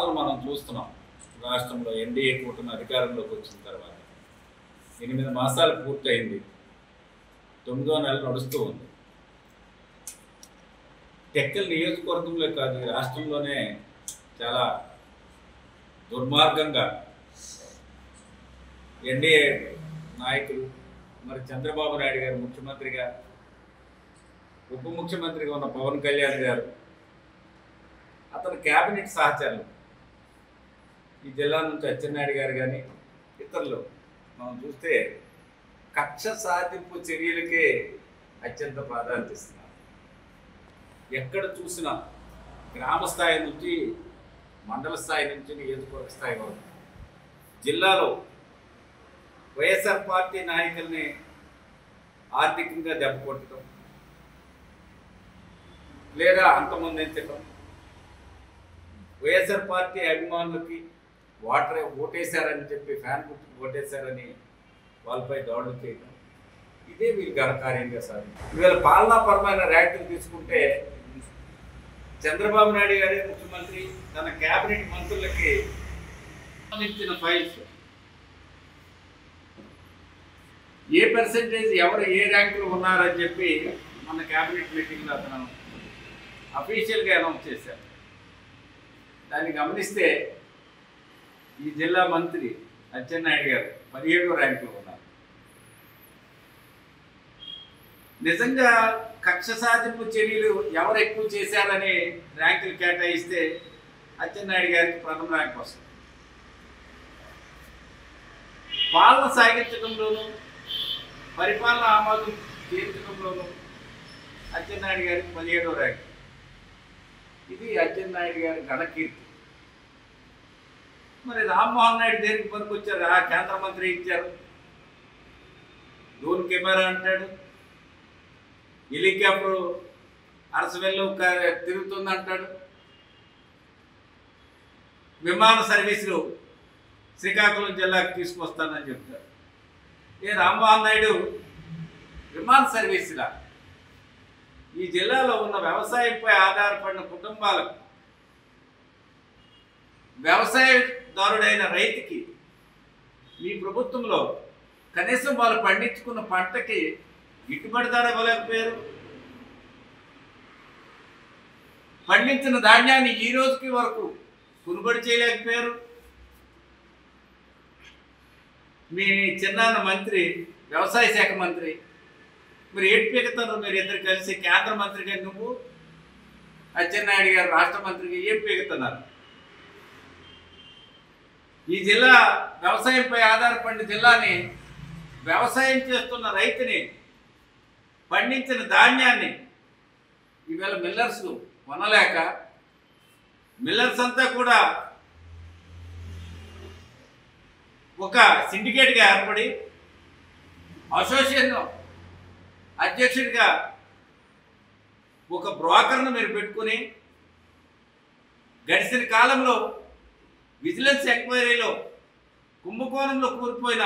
పాలన మనం చూస్తున్నాం. రాష్ట్రంలో ఎన్డీఏ కూటమి అధికారంలోకి వచ్చిన తర్వాత 8 మాసాలు పూర్తయింది, 9వ నెల నడుస్తూ ఉంది. టెక్కల్ నియోజకవర్గంలో కాదు, ఈ రాష్ట్రంలోనే చాలా దుర్మార్గంగా ఎన్డీఏ నాయకులు, మరి చంద్రబాబు నాయుడు గారు ముఖ్యమంత్రిగా, ఉప ముఖ్యమంత్రిగా ఉన్న పవన్ కళ్యాణ్ గారు, అతని క్యాబినెట్ సహచరులు, ఈ జిల్లా నుంచి అచ్చెన్నాయుడు గారు కానీ ఇతరులు మనం చూస్తే కక్ష సాధింపు చర్యలకే అత్యంత ప్రాధాన్యత ఇస్తున్నారు. ఎక్కడ చూసినా గ్రామ స్థాయి నుంచి మండల స్థాయి నుంచి నియోజకవర్గ స్థాయి వరకు జిల్లాలో వైఎస్ఆర్ పార్టీ నాయకుల్ని ఆర్థికంగా దెబ్బకొట్టడం లేదా అంతమొందించడం, వైఎస్ఆర్ పార్టీ అభిమానులకి ఓటేశారని చెప్పి ఫ్యాన్ గుర్తుకు ఓటేశారని వాళ్ళపై దాడులు చేయడం, ఇదే వీళ్ళు ఘనకార్యంగా సాధించారు. ఇవాళ పాలనాపరమైన ర్యాంకులు తీసుకుంటే చంద్రబాబు నాయుడు గారే ముఖ్యమంత్రి తన క్యాబినెట్ మంత్రులకి సంబంధించిన ఫైల్స్ ఏ పర్సెంటేజ్ ఎవరు ఏ ర్యాంకులు ఉన్నారని చెప్పి మన క్యాబినెట్ మీటింగ్లో అతను అఫీషియల్గా అనౌన్స్ చేశారు. దాన్ని గమనిస్తే ఈ జిల్లా మంత్రి అచ్చెన్నాయుడు గారు 17వ ర్యాంకులో ఉన్నారు. నిజంగా కక్ష సాధింపు చర్యలు ఎవరు ఎక్కువ చేశారని ర్యాంకులు కేటాయిస్తే అచ్చెన్నాయుడు గారికి ప్రథమ ర్యాంక్ వస్తుంది. పాలన సాగించడంలోనూ పరిపాలన ఆమోదం తీర్చడంలోనూ అచ్చెన్నాయుడు గారికి 17వ ర్యాంక్. ఇది అచ్చెన్నాయుడు గారి ఘనకీర్తి. మరి రామ్మోహన్ నాయుడు దేనికి పనికొచ్చారు? ఆ కేంద్ర మంత్రి ఇచ్చారు, డ్రోన్ కెమెరా అంటాడు, హెలికాప్టర్ అరసవెల్లు తిరుగుతుంది అంటాడు, విమాన సర్వీసులు శ్రీకాకుళం జిల్లాకి తీసుకొస్తానని చెప్తారు. ఏ రామ్మోహన్ నాయుడు విమాన సర్వీసులా? ఈ జిల్లాలో ఉన్న వ్యవసాయంపై ఆధారపడిన కుటుంబాలకు, వ్యవసాయదారుడైన రైతుకి మీ ప్రభుత్వంలో కనీసం వాళ్ళు పండించుకున్న పంటకి గిట్టుబడి ధర ఇవ్వలేకపోయారు. పండించిన ధాన్యాన్ని ఈ రోజుకి వరకు కొనుగోలు చేయలేకపోయారు. మీ చిన్నాన్న మంత్రి, వ్యవసాయ శాఖ మంత్రి, మరి ఏడు పీకుతున్నారు మీరు ఇద్దరు కలిసి? కేంద్ర మంత్రిగా నువ్వు, అచ్చెన్నాయుడు గారు రాష్ట్ర మంత్రిగా ఏం పీకుతున్నారు? ఈ జిల్లా వ్యవసాయంపై ఆధారపడిన జిల్లాని, వ్యవసాయం చేస్తున్న రైతుని, పండించిన ధాన్యాన్ని ఈవేళ మిల్లర్స్ కొనలేక, మిల్లర్స్ అంతా కూడా ఒక సిండికేట్గా ఏర్పడి అసోసియేషన్ అధ్యక్షుడిగా ఒక బ్రోకర్ను మీరు పెట్టుకుని గడిచిన కాలంలో విజిలెన్స్ ఎంక్వైరీలో కుంభకోణంలో కూలిపోయిన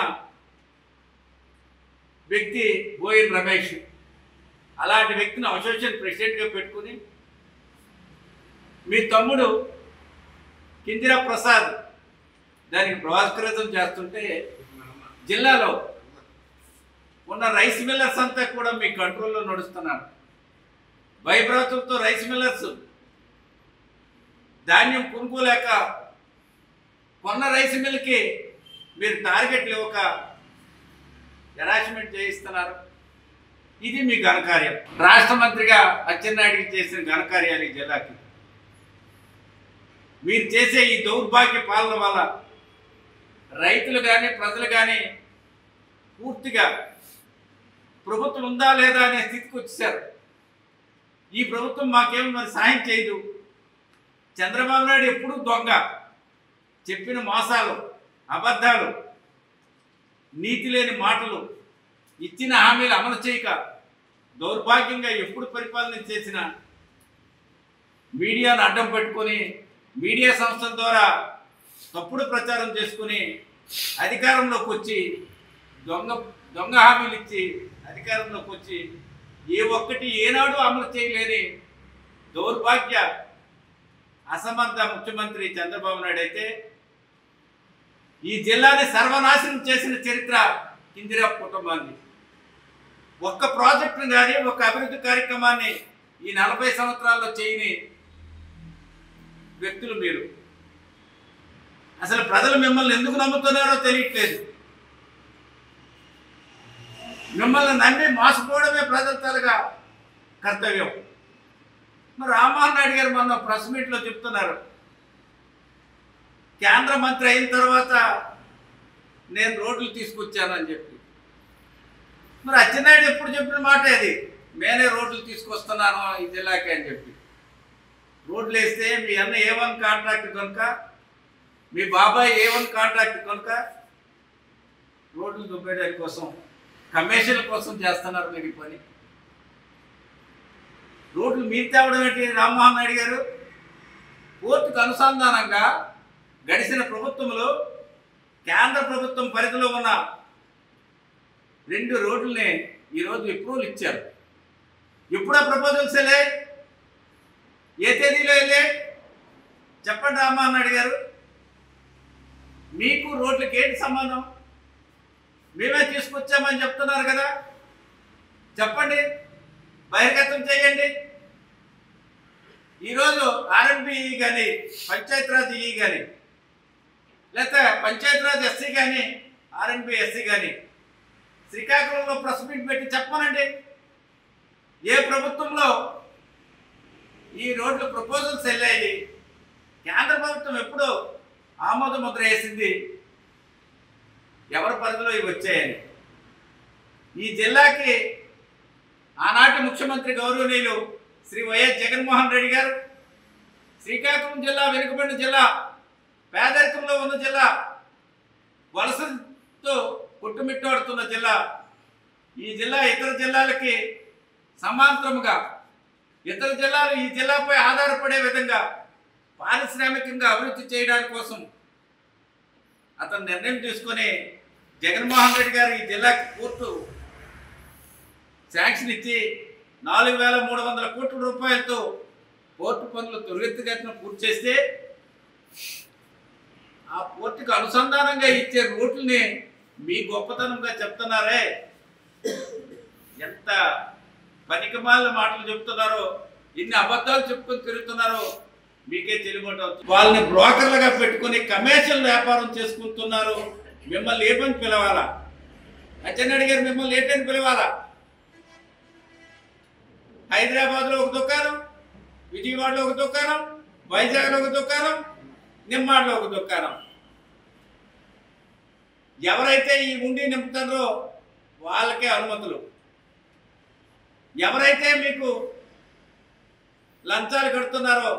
వ్యక్తి బోయిన్ రమేష్, అలాంటి వ్యక్తిని అసోసియేషన్ ప్రెసిడెంట్గా పెట్టుకుని మీ తమ్ముడు కింజరా ప్రసాద్ దానికి బ్రోకరేజం చేస్తుంటే జిల్లాలో ఉన్న రైస్ మిల్లర్స్ అంతా కూడా మీ కంట్రోల్లో నడుస్తున్నారు. భయభ్రాతులతో రైస్ మిల్లర్స్ ధాన్యం కొనుక్కోలేక కొన్న రైస్ మిల్కి మీరు టార్గెట్లు ఇవ్వక హెరాస్మెంట్ చేయిస్తున్నారు. ఇది మీ ఘనకార్యం. రాష్ట్ర మంత్రిగా అచ్చెన్నాయుడికి చేసిన ఘనకార్యాలు ఈ జిల్లాకి. మీరు చేసే ఈ దౌర్భాగ్య పాలన వల్ల రైతులు కానీ ప్రజలు కానీ పూర్తిగా ప్రభుత్వం ఉందా లేదా అనే స్థితికి వచ్చేసారు. ఈ ప్రభుత్వం మాకేమో మరి సాయం చేయదు. చంద్రబాబు నాయుడు ఎప్పుడూ దొంగ, చెప్పిన మోసాలు, అబద్ధాలు, నీతి లేని మాటలు, ఇచ్చిన హామీలు అమలు చేయక దౌర్భాగ్యంగా ఎప్పుడు పరిపాలన చేసిన మీడియాను అడ్డం పెట్టుకొని, మీడియా సంస్థల ద్వారా తప్పుడు ప్రచారం చేసుకుని అధికారంలోకి వచ్చి దొంగ హామీలు ఇచ్చి అధికారంలోకి వచ్చి ఏ ఒక్కటి ఏనాడు అమలు చేయలేని దౌర్భాగ్య అసమర్థ ముఖ్యమంత్రి చంద్రబాబు నాయుడు అయితే ఈ జిల్లాని సర్వనాశనం చేసిన చరిత్ర ఇందిరా కుటుంబాన్ని. ఒక్క ప్రాజెక్టును కానీ ఒక అభివృద్ధి కార్యక్రమాన్ని ఈ 40 సంవత్సరాల్లో చేయని వ్యక్తులు మీరు. అసలు ప్రజలు మిమ్మల్ని ఎందుకు నమ్ముతున్నారో తెలియట్లేదు. మిమ్మల్ని నమ్మి మోసపోవడమే ప్రజల తలగా కర్తవ్యం. మరి రామ్మోహన్ నాయుడు గారు మొన్న ప్రెస్ మీట్లో చెప్తున్నారు, కేంద్ర మంత్రి అయిన తర్వాత నేను రోడ్లు తీసుకొచ్చాను అని చెప్పి. మరి అచ్చెన్నాయుడు ఎప్పుడు చెప్పిన మాట అది, నేనే రోడ్లు తీసుకొస్తున్నాను ఈ జిల్లాకి అని చెప్పి. రోడ్లు వేస్తే మీ అన్న A1 కాంట్రాక్ట్ కనుక, మీ బాబాయ్ A1 కాంట్రాక్ట్ కనుక రోడ్లు దుబ్బేయడం కోసం, కమిషన్ల కోసం చేస్తున్నారు మీరు ఈ పని. రోడ్లు మీరు తేవడం ఏంటి రామ్మోహన్ నాయుడు గారు? పోర్టుకు అనుసంధానంగా గడిచిన ప్రభుత్వంలో కేంద్ర ప్రభుత్వం పరిధిలో ఉన్న 2 రోడ్లని ఈరోజు అప్రూవల్ ఇచ్చారు. ఎప్పుడో ప్రపోజల్స్ వెళ్ళే, ఏ తేదీలో వెళ్ళే చెప్పండి రామ్మోహన్ నాయుడు గారు. మీకు రోడ్లకి ఏంటి సంబంధం? మేమే తీసుకొచ్చామని చెప్తున్నారు కదా, చెప్పండి, బహిర్గతం చేయండి. ఈరోజు R&B కానీ, పంచాయతీరాజ్ ఈ కానీ, లేకపోతే పంచాయతీరాజ్ SC కానీ, R&B SC కానీ శ్రీకాకుళంలో ప్రెస్ మీట్ పెట్టి చెప్పమనండి. ఏ ప్రభుత్వంలో ఈ రోడ్లు ప్రపోజల్స్ వెళ్ళాయి? కేంద్ర ప్రభుత్వం ఎప్పుడు ఆమోద ముద్ర వేసింది? ఎవరి పరిధిలో ఇవి వచ్చాయని. ఈ జిల్లాకి ఆనాటి ముఖ్యమంత్రి గౌరవనీయులు శ్రీ వైఎస్ జగన్మోహన్ రెడ్డి గారు శ్రీకాకుళం జిల్లా వెనుకబడిన జిల్లా, పేదరికంలో ఉన్న జిల్లా, వలసతో కొట్టుమిట్టాడుతున్న జిల్లా. ఈ జిల్లా ఇతర జిల్లాలకి సమాంతరముగా ఇతర జిల్లాలు ఈ జిల్లాపై ఆధారపడే విధంగా పారిశ్రామికంగా అభివృద్ధి చేయడానికి కోసం అతను నిర్ణయం తీసుకొని జగన్మోహన్ రెడ్డి గారు ఈ జిల్లాకి పోర్టు శాంక్షన్ ఇచ్చి 4,300 కోట్ల రూపాయలతో పోర్టు పనులు త్వరితగతిన పూర్తి చేస్తే ఆ పోర్టుకు అనుసంధానంగా ఇచ్చే రోడ్లని మీ గొప్పతనంగా చెప్తున్నారే. ఎంత పనికిమాలిన మాటలు చెప్తున్నారో, ఇన్ని అబద్ధాలు చెప్పుకొని తిరుగుతున్నారో మీకే చెల్లిబడి అవుతుంది. వాళ్ళని బ్రోకర్లుగా పెట్టుకుని కమర్షియల్ వ్యాపారం చేసుకుంటున్నారు. మిమ్మల్ని ఏమని పిలవాలా? అచ్చెన్నాయుడు గారు మిమ్మల్ని ఏంటని పిలవాలా? హైదరాబాద్లో ఒక దుకాణం, విజయవాడలో ఒక దుకాణం, వైజాగ్లో ఒక దుకాణం, నిమ్మాడలో ఒక దుకాణం. ఎవరైతే ఈ ఉండి నింపుతారో వాళ్ళకే అనుమతులు, ఎవరైతే మీకు లంచాలు కడుతున్నారో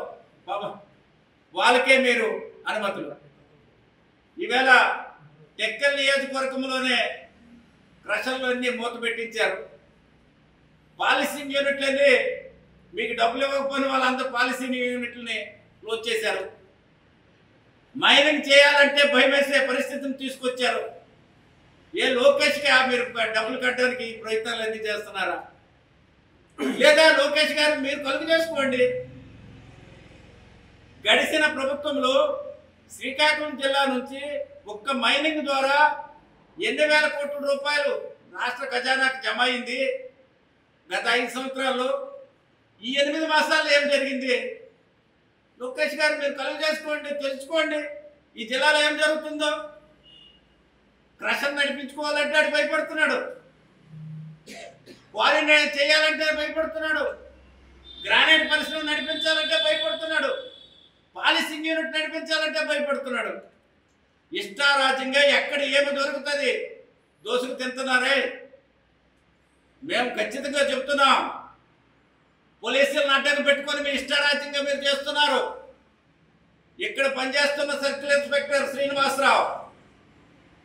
వాళ్ళకే మీరు అనుమతులు. ఈవేళ టెక్కల్ నియోజకవర్గంలోనే క్రషర్లు అన్నీ మూత పెట్టించారు. పాలిసింగ్ యూనిట్లన్నీ మీకు డబ్బులు ఇవ్వకపోయిన వాళ్ళందరూ పాలిసింగ్ యూనిట్లని క్లోజ్ చేశారు. మైనింగ్ చేయాలంటే భయం వేసే పరిస్థితిని తీసుకొచ్చారు. ఏ లోకేష్కి మీరు డబ్బులు కట్టడానికి ప్రయత్నాలు అన్నీ చేస్తున్నారా? లేదా లోకేష్ గారు మీరు కలుగు చేసుకోండి. గడిచిన ప్రభుత్వంలో శ్రీకాకుళం జిల్లా నుంచి ఒక్క మైనింగ్ ద్వారా ఎన్ని వేల కోట్ల రూపాయలు రాష్ట్ర ఖజానాకు జమ అయింది గత 5 సంవత్సరాల్లో. ఈ 8 మాసాల్లో ఏం జరిగింది? లోకేష్ గారు మీరు కలుగు చేసుకోండి, తెలుసుకోండి ఈ జిల్లాలో ఏం జరుగుతుందో. క్రషర్ నడిపించుకోవాలంటే అటు భయపడుతున్నాడు, క్వారంటైన్ చేయాలంటే భయపడుతున్నాడు, గ్రానైట్ పరిశ్రమ నడిపించాలంటే భయపడుతున్నాడు, పాలిసింగ్ యూనిట్ నడిపించాలంటే భయపడుతున్నాడు. ఇష్టారాజ్యంగా ఎక్కడ ఏమి దొరుకుతుంది దోసుకు తింటున్నారే. మేము ఖచ్చితంగా చెప్తున్నాం, పోలీసులను అడ్డం పెట్టుకొని మీ ఇష్టారాజ్యంగా మీరు చేస్తున్నారు. ఇక్కడ పనిచేస్తున్న సర్కిల్ ఇన్స్పెక్టర్ శ్రీనివాసరావు,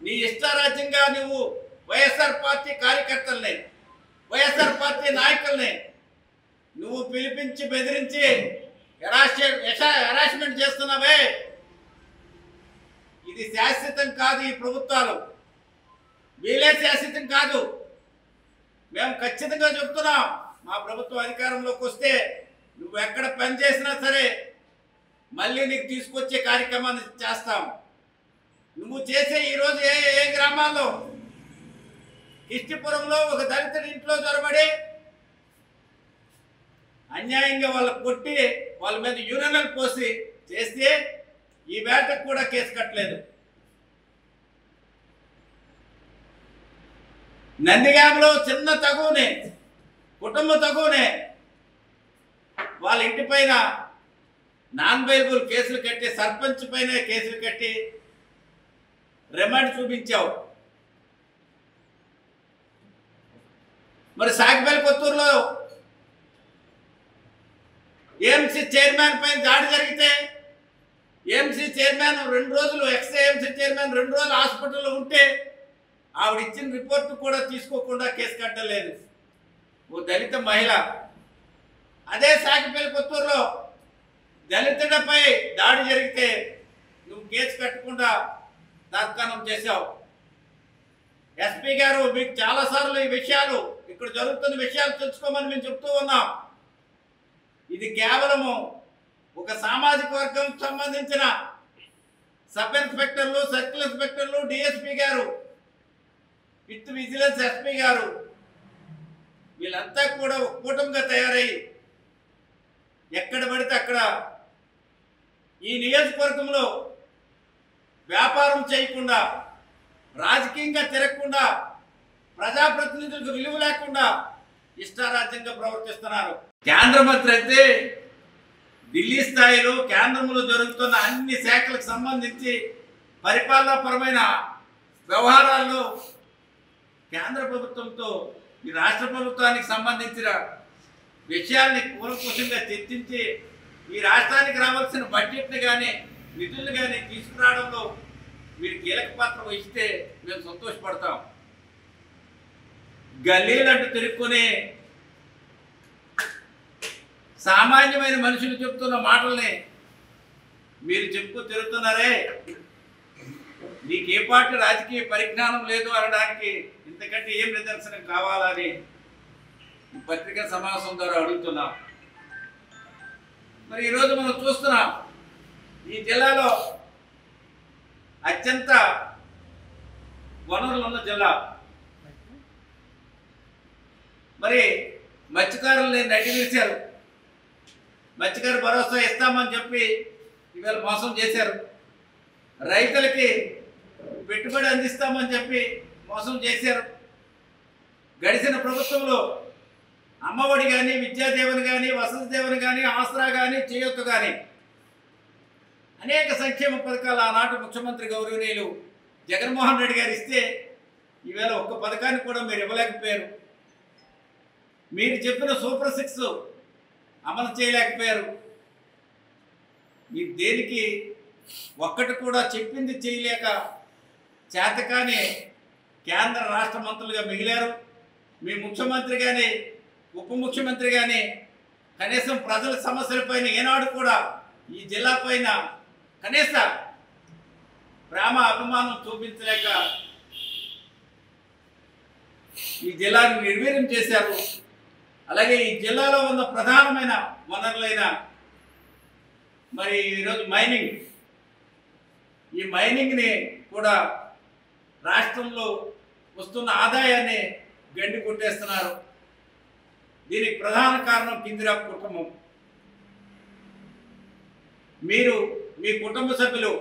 నీ ఇష్టారాజ్యంగా నువ్వు వైఎస్ఆర్ పార్టీ కార్యకర్తల్ని, వైఎస్ఆర్ పార్టీ నాయకుల్ని నువ్వు పిలిపించి బెదిరించి హెరాస్మెంట్ చేస్తున్నావే. ఇది శాశ్వతం కాదు. ఈ ప్రభుత్వాలు వీలే శాశ్వతం కాదు. మేము ఖచ్చితంగా చెప్తున్నాం, మా ప్రభుత్వం అధికారంలోకి వస్తే నువ్వు ఎక్కడ పని చేసినా సరే మళ్ళీ నీకు తీసుకొచ్చే కార్యక్రమాన్ని చేస్తాం. నువ్వు చేసే ఈరోజు ఏ ఏ గ్రామాల్లో కిష్టిపురంలో ఒక దళితుడి ఇంట్లో జొరబడి అన్యాయంగా వాళ్ళకు కొట్టి వాళ్ళ మీద యూరినల్ పోసి చేస్తే ఈ వేటకు కూడా కేసు కట్టలేదు. నందిగామలో చిన్న తగునే కుటుంబ తగునే వాళ్ళ ఇంటి పైన నాన్ బెయిలబుల్ కేసులు కట్టి సర్పంచ్ పైన కేసులు కట్టి రిమాండ్ చూపించావు. మరి సాగిపల్లి కొత్తూరులో ఏఎంసీ చైర్మన్ పైన దాడి జరిగితే ఏఎంసీ చైర్మన్ 2 రోజులు ఎక్స్ఏఎంసీ చైర్మన్ 2 రోజులు హాస్పిటల్లో ఉంటే ఆవిడ ఇచ్చిన రిపోర్ట్ కూడా తీసుకోకుండా కేసు కట్టలేదు. ఓ దళిత మహిళ. అదే సాగిపల్లి కొత్తూరులో దళితుడిపై దాడి జరిగితే నువ్వు కేసు కట్టకుండా తాత్కాలం చేశావు. ఎస్పీ గారు మీకు చాలాసార్లు ఈ విషయాలు ఇక్కడ జరుగుతున్న విషయాలు తెలుసుకోమని మేము చెప్తూ ఉన్నాం. ఇది కేవలము ఒక సామాజిక వర్గం సంబంధించిన సబ్ ఇన్స్పెక్టర్లు, సర్కిల్ ఇన్స్పెక్టర్లు, డిఎస్పీ గారు, విత్ విజిలెన్స్ ఎస్పీ గారు వీళ్ళంతా కూడా ఒక కూటమిగా తయారై ఎక్కడ పడితే అక్కడ ఈ నియోజకవర్గంలో వ్యాపారం చేయకుండా, రాజకీయంగా తిరగకుండా, ప్రజాప్రతినిధులకు విలువ లేకుండా ఇష్టారాజ్యంగా ప్రవర్తిస్తున్నారు. కేంద్ర మంత్రి అయితే ఢిల్లీ స్థాయిలో కేంద్రంలో జరుగుతున్న అన్ని శాఖలకు సంబంధించి పరిపాలనాపరమైన వ్యవహారాల్లో కేంద్ర ప్రభుత్వంతో ఈ రాష్ట్ర ప్రభుత్వానికి సంబంధించిన విషయాల్ని కూలంకషంగా చర్చించి ఈ రాష్ట్రానికి రావాల్సిన బడ్జెట్ని కానీ నిధులు కానీ తీసుకురావడంలో మీరు కీలక పాత్ర వహిస్తే మేము సంతోషపడతాం. గల్లీలంటూ తిరుక్కుని సామాన్యమైన మనుషులు చెప్తున్న మాటల్ని మీరు చెప్పుకు తిరుగుతున్నారే, నీకు ఏ పార్టీ రాజకీయ పరిజ్ఞానం లేదు అనడానికి ఇంతకంటే ఏం నిదర్శనం కావాలని పత్రికా సమావేశం ద్వారా అడుగుతున్నాం. మరి ఈరోజు మనం చూస్తున్నాం ఈ జిల్లాలో అత్యంత వనరులు ఉన్న జిల్లా. మరి మత్స్యకారుల్ని నడ్డివేశారు. మత్స్యకారు భరోసా ఇస్తామని చెప్పి ఇవాళ మోసం చేశారు. రైతులకి పెట్టుబడి అందిస్తామని చెప్పి మోసం చేశారు. గడిచిన ప్రభుత్వంలో అమ్మఒడి కానీ, విద్యాదేవని కానీ, వసతి దేవని కానీ, ఆసరా కానీ, చేయూత కానీ అనేక సంక్షేమ పథకాలు ఆనాటి ముఖ్యమంత్రి గౌరవనీయులు జగన్మోహన్ రెడ్డి గారు ఇస్తే ఈవేళ ఒక్క పథకాన్ని కూడా మీరు ఇవ్వలేకపోయారు. మీరు చెప్పిన సూపర్ 6 అమలు చేయలేకపోయారు. మీరు దేనికి ఒక్కటి కూడా చెప్పింది చేయలేక చేతకాని కేంద్ర రాష్ట్ర మంత్రులుగా మిగిలారు. మీ ముఖ్యమంత్రి కానీ, ఉప ముఖ్యమంత్రి కానీ కనీసం ప్రజల సమస్యలపైన ఏనాడు కూడా ఈ జిల్లా పైన కనీస ప్రేమ అభిమానం చూపించలేక ఈ జిల్లాను నిర్వీర్యం చేశారు. అలాగే ఈ జిల్లాలో ఉన్న ప్రధానమైన వనరులైన మరి ఈరోజు మైనింగ్, ఈ మైనింగ్ని కూడా రాష్ట్రంలో వస్తున్న ఆదాయాన్ని గండి కొట్టేస్తున్నారు. దీనికి ప్రధాన కారణం కిందిరాపు కుటుంబం. మీరు మీ కుటుంబ సభ్యులు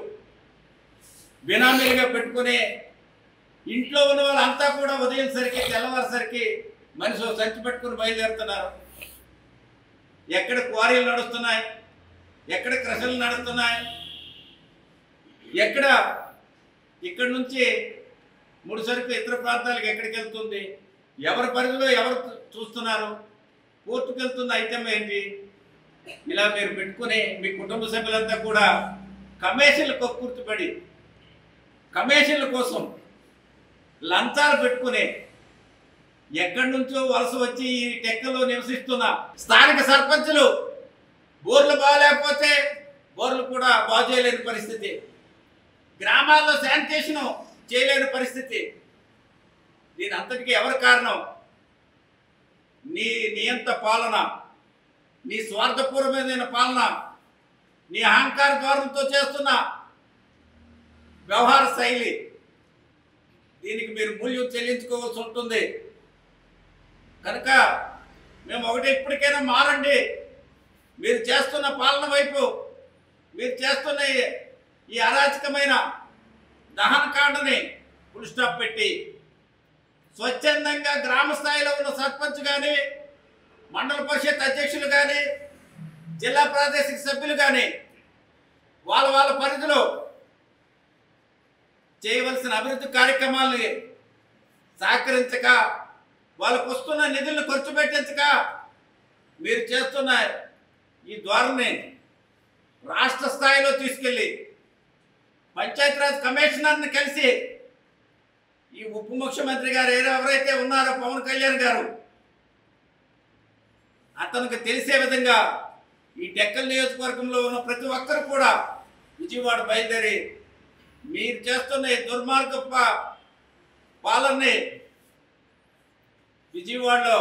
బినామీలుగా పెట్టుకునే ఇంట్లో ఉన్న వాళ్ళంతా కూడా ఉదయం సరికి తెల్లవారుసరికి మనిషి సంచి పెట్టుకుని బయలుదేరుతున్నారు. ఎక్కడ క్వారీలు నడుస్తున్నాయి, ఎక్కడ క్రషలు నడుస్తున్నాయి, ఎక్కడ ఇక్కడ నుంచి ముడిసరుకు ఇతర ప్రాంతాలకు ఎక్కడికి వెళ్తుంది, ఎవరి పరిధిలో ఎవరు చూస్తున్నారు, కోర్టుకు వెళ్తున్న ఐటమ్ ఏంటి, ఇలా మీరు పెట్టుకుని మీ కుటుంబ సభ్యులంతా కూడా కమిషన్లు కక్కుర్తిపడి కమిషన్ల కోసం లంచాలు పెట్టుకుని ఎక్కడి నుంచో వలస వచ్చి ఈ టెక్కలో నివసిస్తున్న స్థానిక సర్పంచులు బోర్లు బాగాలేకపోతే బోర్లు కూడా బాగు చేయలేని పరిస్థితి, గ్రామాల్లో శానిటేషన్ చేయలేని పరిస్థితి. దీని అంతటికీ ఎవరి కారణం? నీ నియంత పాలన, నీ స్వార్థపూర్వమైన పాలన, నీ అహంకార ధోరణితో చేస్తున్న వ్యవహార శైలి, దీనికి మీరు మూల్యం చెల్లించుకోవాల్సి ఉంటుంది. కనుక మేము ఒకటి, ఇప్పటికైనా మారండి. మీరు చేస్తున్న పాలన వైపు, మీరు చేస్తున్న ఈ అరాచకమైన దహనకాండని ఫుల్ స్టాప్ పెట్టి స్వచ్ఛందంగా గ్రామ స్థాయిలో ఉన్న సర్పంచ్ కానీ, మండల పరిషత్ అధ్యక్షులు కానీ, జిల్లా ప్రాదేశిక సభ్యులు కానీ వాళ్ళ పరిధిలో చేయవలసిన అభివృద్ధి కార్యక్రమాలని సహకరించక, వాళ్ళకు వస్తున్న నిధులను ఖర్చు పెట్టించక మీరు చేస్తున్న ఈ ధోరణి రాష్ట్ర స్థాయిలో తీసుకెళ్ళి పంచాయతీరాజ్ కమిషనర్ని కలిసి ఈ ఉప ముఖ్యమంత్రి గారు ఎవరైతే ఉన్నారో పవన్ కళ్యాణ్ గారు, అతనికి తెలిసే విధంగా ఈ డెక్కల్ నియోజకవర్గంలో ఉన్న ప్రతి ఒక్కరు కూడా విజయవాడ బయలుదేరి మీరు చేస్తున్న ఈ దుర్మార్గ పాలనని విజయవాడలో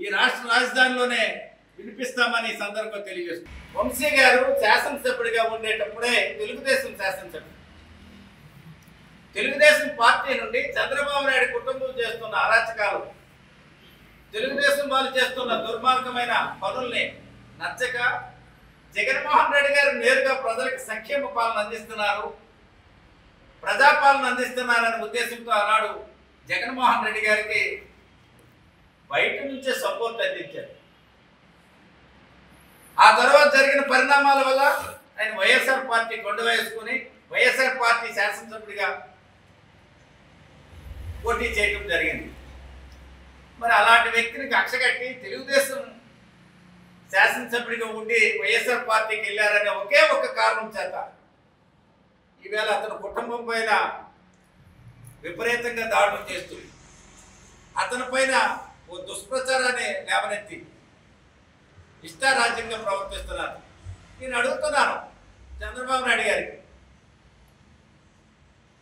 ఈ రాష్ట్ర రాజధానిలోనే వినిపిస్తామని ఈ సందర్భంగా తెలియజేస్తున్నాం. వంశీ గారు శాసనసభ్యుడిగా ఉండేటప్పుడే తెలుగుదేశం శాసనసభ్యుడు, తెలుగుదేశం పార్టీ నుండి చంద్రబాబు నాయుడు కుటుంబం చేస్తున్న అరాచకాలు, తెలుగుదేశం వాళ్ళు చేస్తున్న దుర్మార్గమైన పనుల్ని నచ్చక జగన్మోహన్ రెడ్డి గారు నేరుగా ప్రజలకు సంక్షేమ పాలన అందిస్తున్నారు, ప్రజాపాలన అందిస్తున్నారనే ఉద్దేశంతో ఆనాడు జగన్మోహన్ రెడ్డి గారికి బయట నుంచే సపోర్ట్ అందించారు. ఆ తర్వాత జరిగిన పరిణామాల వల్ల ఆయన వైఎస్ఆర్ పార్టీ కొండ వేసుకుని వైఎస్ఆర్ పార్టీ శాసనసభ్యుడిగా పోటీ చేయడం జరిగింది. మరి అలాంటి వ్యక్తిని కక్షగట్టి తెలుగుదేశం శాసనసభ్యుడిగా ఉండి వైఎస్ఆర్ పార్టీకి వెళ్ళారనే ఒకే ఒక కారణం చేత ఈవేళ అతని కుటుంబం పైన విపరీతంగా దాడులు చేస్తూ అతని పైన ఓ దుష్ప్రచారాన్ని లేవనెత్తి ఇష్టారాజ్యంగా ప్రవర్తిస్తున్నారు. నేను అడుగుతున్నాను చంద్రబాబు నాయుడు గారికి,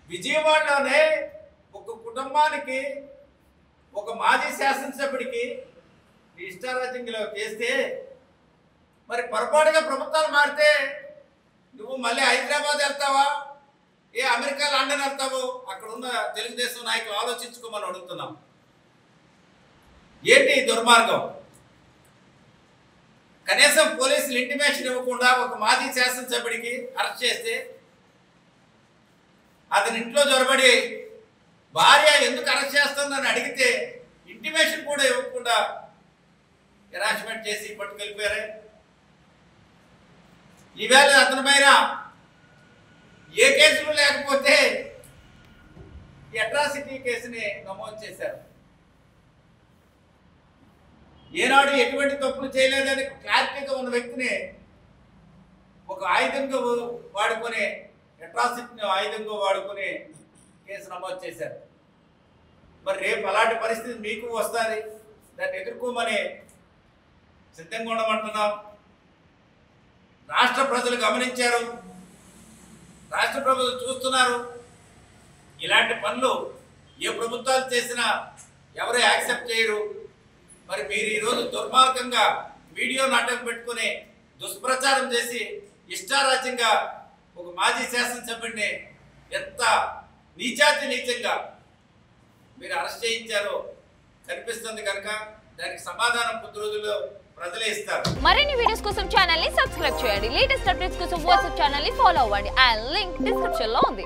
విజయవాడలోనే ఒక కుటుంబానికి, ఒక మాజీ శాసనసభ్యుడికి ఇష్టారాజ్యంగా చేస్తే మరి పొరపాటుగా ప్రభుత్వాలు మారితే నువ్వు మళ్ళీ హైదరాబాద్ వెళ్తావా, అమెరికా లండన్ వెళ్తావు? అక్కడ ఉన్న తెలుగుదేశం నాయకులు ఆలోచించుకోమని అడుగుతున్నాం. ఏంటి దుర్మార్గం? కనీసం పోలీసులు ఇంటిమేషన్ ఇవ్వకుండా ఒక మాజీ శాసనసభ్యుడికి అరెస్ట్ చేస్తే అతని ఇంట్లో జొరబడి భార్య ఎందుకు అరెస్ట్ చేస్తుందని అడిగితే ఇంటిమేషన్ కూడా ఇవ్వకుండా హెరాస్మెంట్ చేసి పట్టుకెళ్ళిపోయారే. ఈవేళ అతని పైన ఏ కేసులు లేకపోతే అట్రాసిటీ కేసుని నమోదు చేశారు. ఏనాడు ఎటువంటి తప్పులు చేయలేదని క్లారిటీగా ఉన్న వ్యక్తిని ఒక ఆయుధంగా వాడుకొని, అట్రాసిటీని ఆయుధంగా వాడుకొని కేసు నమోదు చేశారు. మరి రేపు అలాంటి పరిస్థితి మీకు వస్తుంది, దాన్ని ఎదుర్కోమని సిద్ధంగా ఉండమంటున్నాం. రాష్ట్ర ప్రజలు గమనించారు, రాష్ట్ర ప్రజలు చూస్తున్నారు. ఇలాంటి పనులు ఏ ప్రభుత్వాలు చేసినా ఎవరు యాక్సెప్ట్ చేయరు. మరి మీరు ఈరోజు దుర్మార్గంగా వీడియో నాటకం పెట్టుకుని దుష్ప్రచారం చేసి ఇష్టారాజ్యంగా ఒక మాజీ శాసనసభ్యుడిని ఎంత నీచంగా మీరు అరెస్ట్ చేయించారో కనిపిస్తుంది. కనుక దానికి సమాధానం కొద్ది రోజుల్లో ప్రజలే ఇస్తారు. మరిన్ని వీడియోస్ కోసం ఛానల్ ని సబ్స్క్రైబ్ చేయండి. లేటెస్ట్ అప్డేట్స్ కోసం వాట్సాప్ ఛానల్ ని ఫాలో అవ్వండి. ఆ లింక్ డిస్క్రిప్షన్ లో ఉంది.